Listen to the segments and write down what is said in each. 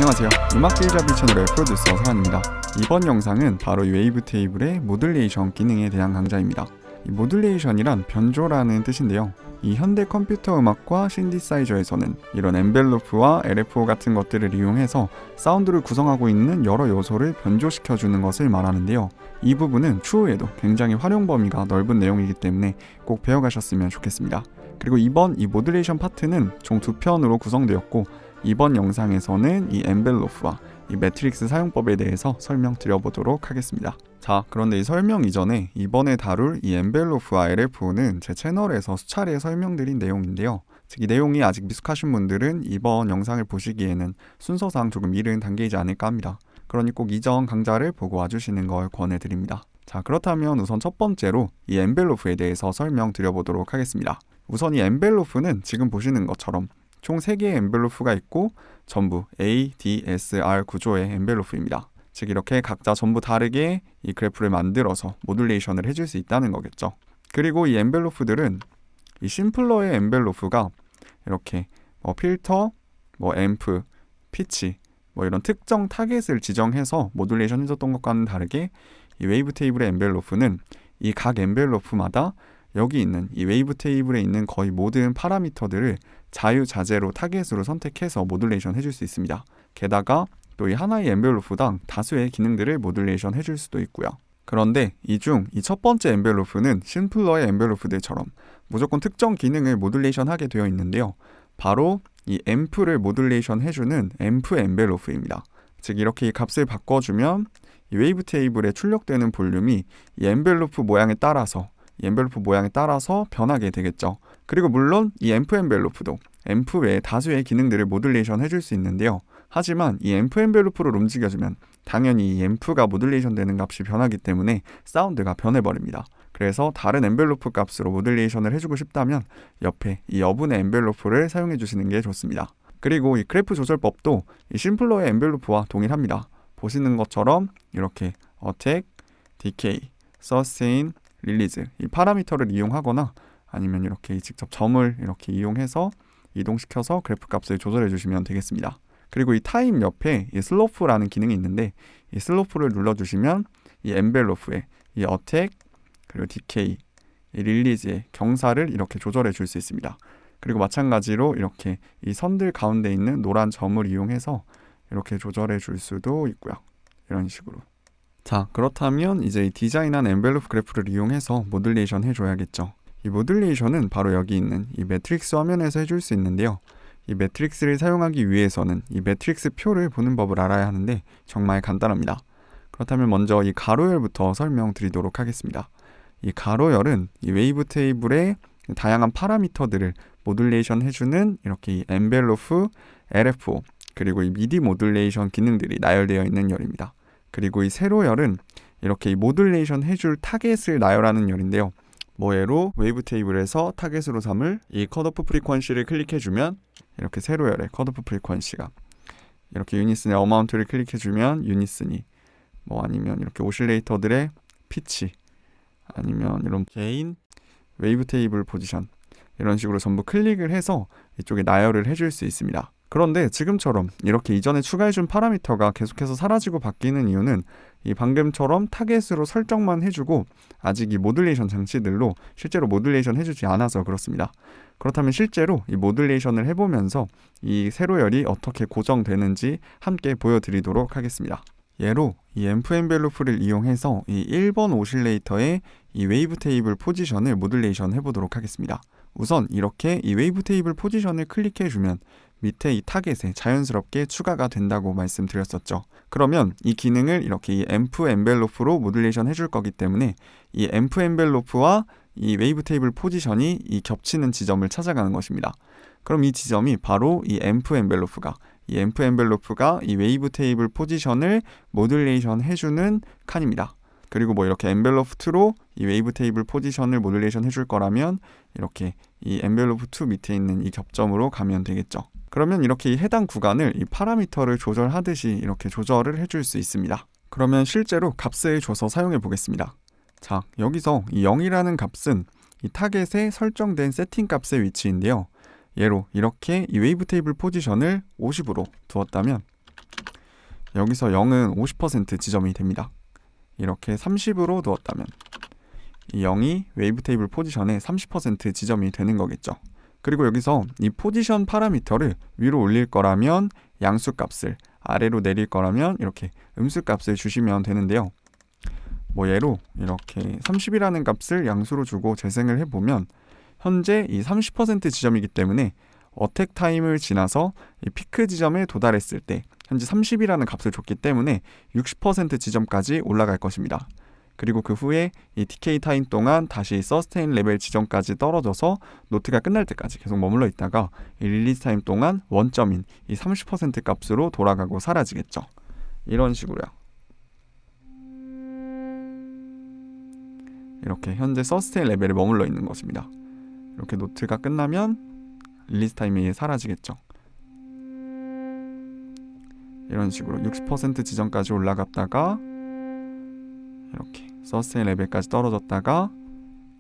안녕하세요. 음악 길잡이 채널의 프로듀서 서현입니다. 이번 영상은 바로 이 웨이브 테이블의 모듈레이션 기능에 대한 강좌입니다. 이 모듈레이션이란 변조라는 뜻인데요. 이 현대 컴퓨터 음악과 신디사이저에서는 이런 엔벨로프와 LFO 같은 것들을 이용해서 사운드를 구성하고 있는 여러 요소를 변조시켜주는 것을 말하는데요. 이 부분은 추후에도 굉장히 활용 범위가 넓은 내용이기 때문에 꼭 배워가셨으면 좋겠습니다. 그리고 이번 이 모듈레이션 파트는 총 2편으로 구성되었고, 이번 영상에서는 이 엔벨로프와 이 매트릭스 사용법에 대해서 설명드려보도록 하겠습니다. 자, 그런데 이 설명 이전에 이번에 다룰 이 엔벨로프와 LFO는 제 채널에서 수차례 설명드린 내용인데요. 즉, 이 내용이 아직 미숙하신 분들은 이번 영상을 보시기에는 순서상 조금 이른 단계이지 않을까 합니다. 그러니 꼭 이전 강좌를 보고 와주시는 걸 권해드립니다. 자, 그렇다면 우선 첫 번째로 이 엔벨로프에 대해서 설명드려보도록 하겠습니다. 우선 이 엔벨로프는 지금 보시는 것처럼 총 3개의 엔벨로프가 있고 전부 A, D, S, R 구조의 엔벨로프입니다. 즉, 이렇게 각자 전부 다르게 이 그래프를 만들어서 모듈레이션을 해줄 수 있다는 거겠죠. 그리고 이 엔벨로프들은 이 심플러의 엔벨로프가 이렇게 필터, 앰프, 피치 이런 특정 타겟을 지정해서 모듈레이션 해줬던 것과는 다르게 이 웨이브 테이블의 엔벨로프는 이 각 엔벨로프마다 여기 있는 이 웨이브 테이블에 있는 거의 모든 파라미터들을 자유자재로 타겟으로 선택해서 모듈레이션 해줄 수 있습니다. 게다가 또 이 하나의 엔벨로프당 다수의 기능들을 모듈레이션 해줄 수도 있고요. 그런데 이 중 이 첫 번째 엔벨로프는 심플러의 엔벨로프들처럼 무조건 특정 기능을 모듈레이션 하게 되어 있는데요. 바로 이 앰프를 모듈레이션 해주는 앰프 엔벨로프입니다. 즉, 이렇게 이 값을 바꿔주면 이 웨이브 테이블에 출력되는 볼륨이 이 엔벨로프 모양에 따라서 변하게 되겠죠. 그리고 물론 이 앰프 엔벨로프도 앰프 외에 다수의 기능들을 모듈레이션 해줄 수 있는데요. 하지만 이 앰프 엔벨로프를 움직여주면 당연히 이 앰프가 모듈레이션 되는 값이 변하기 때문에 사운드가 변해버립니다. 그래서 다른 엔벨로프 값으로 모듈레이션을 해주고 싶다면 옆에 이 여분의 엔벨로프를 사용해 주시는 게 좋습니다. 그리고 이 그래프 조절법도 이 심플러의 엔벨로프와 동일합니다. 보시는 것처럼 이렇게 어택, 디케이, 서스테인, 릴리즈 이 파라미터를 이용하거나 아니면 이렇게 직접 점을 이렇게 이용해서 이동시켜서 그래프 값을 조절해 주시면 되겠습니다. 그리고 이 타임 옆에 이 슬로프라는 기능이 있는데 이 슬로프를 눌러주시면 이 엔벨로프에 이 어택 그리고 디케이, 이 릴리즈의 경사를 이렇게 조절해 줄 수 있습니다. 그리고 마찬가지로 이렇게 이 선들 가운데 있는 노란 점을 이용해서 이렇게 조절해 줄 수도 있고요. 이런 식으로. 자, 그렇다면 이제 이 디자인한 엔벨로프 그래프를 이용해서 모듈레이션 해줘야겠죠. 이 모듈레이션은 바로 여기 있는 이 매트릭스 화면에서 해줄 수 있는데요. 이 매트릭스를 사용하기 위해서는 이 매트릭스 표를 보는 법을 알아야 하는데 정말 간단합니다. 그렇다면 먼저 이 가로열부터 설명드리도록 하겠습니다. 이 가로열은 이 웨이브 테이블의 다양한 파라미터들을 모듈레이션 해주는 이렇게 이 엔벨로프, LFO 그리고 이 미디 모듈레이션 기능들이 나열되어 있는 열입니다. 그리고 이 세로열은 이렇게 이 모듈레이션 해줄 타겟을 나열하는 열인데요. 예로 웨이브 테이블에서 타겟으로 삼을 이 컷오프 프리퀀시를 클릭해주면 이렇게 세로열의 컷오프 프리퀀시가 이렇게 유니슨의 어마운트를 클릭해주면 유니슨이 아니면 이렇게 오실레이터들의 피치 아니면 이런 개인 웨이브 테이블 포지션 이런 식으로 전부 클릭을 해서 이쪽에 나열을 해줄 수 있습니다. 그런데 지금처럼 이렇게 이전에 추가해준 파라미터가 계속해서 사라지고 바뀌는 이유는 이 방금처럼 타겟으로 설정만 해주고 아직 이 모듈레이션 장치들로 실제로 모듈레이션 해주지 않아서 그렇습니다. 그렇다면 실제로 이 모듈레이션을 해보면서 이 세로열이 어떻게 고정되는지 함께 보여드리도록 하겠습니다. 예로 이 앰프 엔벨로프를 이용해서 이 1번 오실레이터의 이 웨이브 테이블 포지션을 모듈레이션 해보도록 하겠습니다. 우선 이렇게 이 웨이브 테이블 포지션을 클릭해주면 밑에 이 타겟에 자연스럽게 추가가 된다고 말씀드렸었죠. 그러면 이 기능을 이렇게 이 앰프 엔벨로프로 모듈레이션 해줄 거기 때문에 이 앰프 엔벨로프와 이 웨이브 테이블 포지션이 이 겹치는 지점을 찾아가는 것입니다. 그럼 이 지점이 바로 이 앰프 엔벨로프가 이 웨이브 테이블 포지션을 모듈레이션 해주는 칸입니다. 그리고 이렇게 엔벨로프 2로 이 웨이브 테이블 포지션을 모듈레이션 해줄 거라면 이렇게 이 엔벨로프 2 밑에 있는 이 겹점으로 가면 되겠죠. 그러면 이렇게 이 해당 구간을 이 파라미터를 조절하듯이 이렇게 조절을 해줄 수 있습니다. 그러면 실제로 값을 줘서 사용해 보겠습니다. 자, 여기서 이 0이라는 값은 이 타겟에 설정된 세팅 값의 위치인데요. 예로 이렇게 이 웨이브 테이블 포지션을 50으로 두었다면 여기서 0은 50% 지점이 됩니다. 이렇게 30으로 두었다면 이 0이 웨이브 테이블 포지션의 30% 지점이 되는 거겠죠. 그리고 여기서 이 포지션 파라미터를 위로 올릴 거라면 양수 값을, 아래로 내릴 거라면 이렇게 음수 값을 주시면 되는데요. 얘로 이렇게 30이라는 값을 양수로 주고 재생을 해보면 현재 이 30% 지점이기 때문에 어택 타임을 지나서 이 피크 지점에 도달했을 때 현재 30이라는 값을 줬기 때문에 60% 지점까지 올라갈 것입니다. 그리고 그 후에 이 디케이 타임 동안 다시 서스테인 레벨 지점까지 떨어져서 노트가 끝날 때까지 계속 머물러 있다가 이 릴리스 타임 동안 원점인 이 30% 값으로 돌아가고 사라지겠죠. 이런 식으로요. 이렇게 현재 서스테인 레벨에 머물러 있는 것입니다. 이렇게 노트가 끝나면 릴리스 타임이 사라지겠죠. 이런 식으로 60% 지점까지 올라갔다가 이렇게 서스테인 레벨까지 떨어졌다가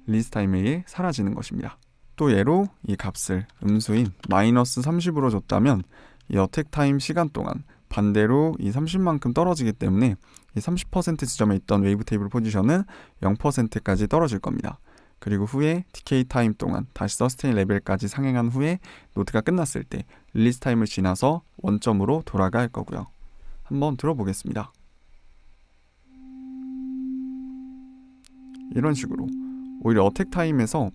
릴리스 타임에 사라지는 것입니다. 또 얘로 이 값을 음수인 마이너스 30으로 줬다면 이 어택 타임 시간 동안 반대로 이 30만큼 떨어지기 때문에 이 30% 지점에 있던 웨이브 테이블 포지션은 0%까지 떨어질 겁니다. 그리고 후에 디케이 타임 동안 다시 서스테인 레벨까지 상행한 후에 노트가 끝났을 때 릴리스 타임을 지나서 원점으로 돌아갈 거고요. 한번 들어보겠습니다. 이런 식으로 오히려 어택 타임에서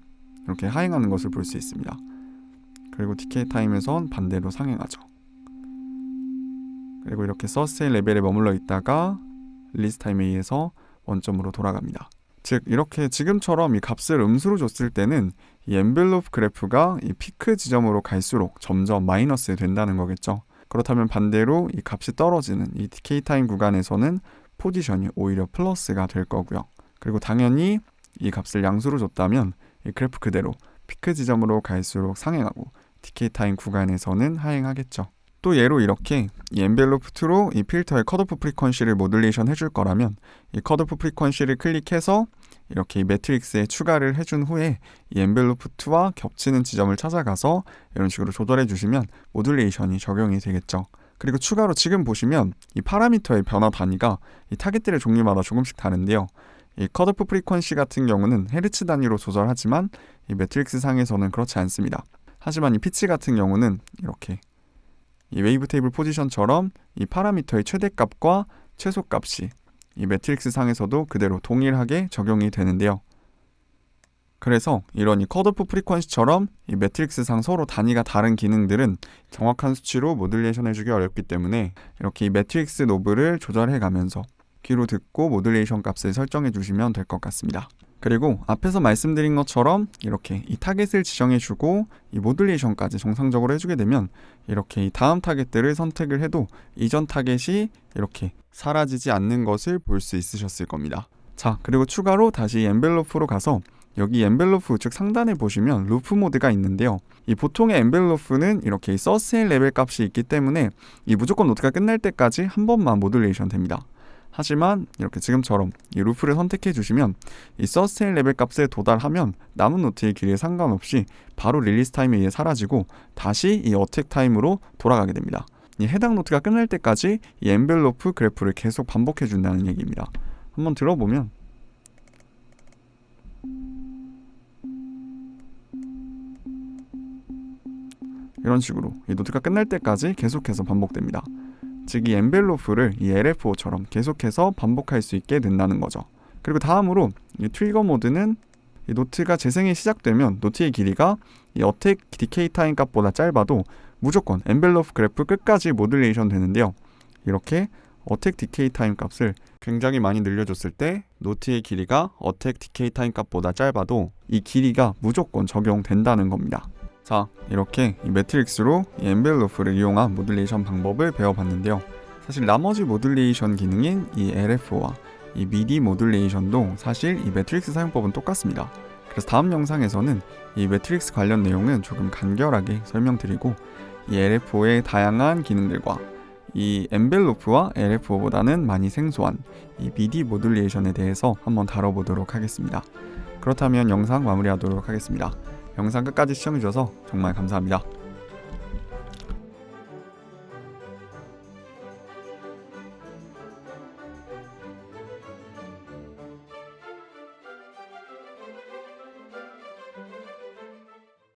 이렇게 하행하는 것을 볼 수 있습니다. 그리고 디케이 타임에선 반대로 상행하죠. 그리고 이렇게 서스테인 레벨에 머물러 있다가 릴리스 타임에 의해서 원점으로 돌아갑니다. 즉 이렇게 지금처럼 이 값을 음수로 줬을 때는 이 엔벨로프 그래프가 이 피크 지점으로 갈수록 점점 마이너스 된다는 거겠죠. 그렇다면 반대로 이 값이 떨어지는 이 디케이 타임 구간에서는 포지션이 오히려 플러스가 될 거고요. 그리고 당연히 이 값을 양수로 줬다면 이 그래프 그대로 피크 지점으로 갈수록 상행하고 디케이 타임 구간에서는 하행하겠죠. 또 예로 이렇게 이 엔벨로프 2로 이 필터의 컷오프 프리퀀시를 모듈레이션 해줄 거라면 이 컷오프 프리퀀시를 클릭해서 이렇게 이 매트릭스에 추가를 해준 후에 이 엔벨로프 2와 겹치는 지점을 찾아가서 이런 식으로 조절해 주시면 모듈레이션이 적용이 되겠죠. 그리고 추가로 지금 보시면 이 파라미터의 변화 단위가 이 타겟들의 종류마다 조금씩 다른데요. 이 컷오프 프리퀀시 같은 경우는 헤르츠 단위로 조절하지만 이 매트릭스 상에서는 그렇지 않습니다. 하지만 이 피치 같은 경우는 이렇게 이 웨이브 테이블 포지션처럼 이 파라미터의 최대값과 최소값이 이 매트릭스 상에서도 그대로 동일하게 적용이 되는데요. 그래서 이런 이 컷오프 프리퀀시처럼 이 매트릭스 상 서로 단위가 다른 기능들은 정확한 수치로 모듈레이션 해주기 어렵기 때문에 이렇게 이 매트릭스 노브를 조절해 가면서 귀로 듣고 모듈레이션 값을 설정해 주시면 될 것 같습니다. 그리고 앞에서 말씀드린 것처럼 이렇게 이 타겟을 지정해주고 이 모듈레이션까지 정상적으로 해주게 되면 이렇게 이 다음 타겟들을 선택을 해도 이전 타겟이 이렇게 사라지지 않는 것을 볼 수 있으셨을 겁니다. 자, 그리고 추가로 다시 엔벨로프로 가서 여기 엔벨로프 우측 상단에 보시면 루프 모드가 있는데요. 이 보통의 엔벨로프는 이렇게 이 서스테인 레벨 값이 있기 때문에 이 무조건 노트가 끝날 때까지 한 번만 모듈레이션 됩니다. 하지만 이렇게 지금처럼 이 루프를 선택해 주시면 이 서스테인 레벨 값에 도달하면 남은 노트의 길이에 상관없이 바로 릴리스 타임에 의해 사라지고 다시 이 어택 타임으로 돌아가게 됩니다. 이 해당 노트가 끝날 때까지 이 엔벨로프 그래프를 계속 반복해 준다는 얘기입니다. 한번 들어보면 이런 식으로 이 노트가 끝날 때까지 계속해서 반복됩니다. 즉 이 엔벨로프를 이 LFO처럼 계속해서 반복할 수 있게 된다는 거죠. 그리고 다음으로 이 트리거 모드는 이 노트가 재생이 시작되면 노트의 길이가 이 어택 디케이 타임 값보다 짧아도 무조건 엔벨로프 그래프 끝까지 모듈레이션 되는데요. 이렇게 어택 디케이 타임 값을 굉장히 많이 늘려줬을 때 노트의 길이가 어택 디케이 타임 값보다 짧아도 이 길이가 무조건 적용된다는 겁니다. 자, 이렇게 이 매트릭스로 이 엔벨로프를 이용한 모듈레이션 방법을 배워봤는데요. 사실 나머지 모듈레이션 기능인 이 LFO와 이 MIDI 모듈레이션도 사실 이 매트릭스 사용법은 똑같습니다. 그래서 다음 영상에서는 이 매트릭스 관련 내용은 조금 간결하게 설명드리고 이 LFO의 다양한 기능들과 이 엔벨로프와 LFO보다는 많이 생소한 이 MIDI 모듈레이션에 대해서 한번 다뤄보도록 하겠습니다. 그렇다면 영상 마무리하도록 하겠습니다. 영상 끝까지 시청해주셔서 정말 감사합니다.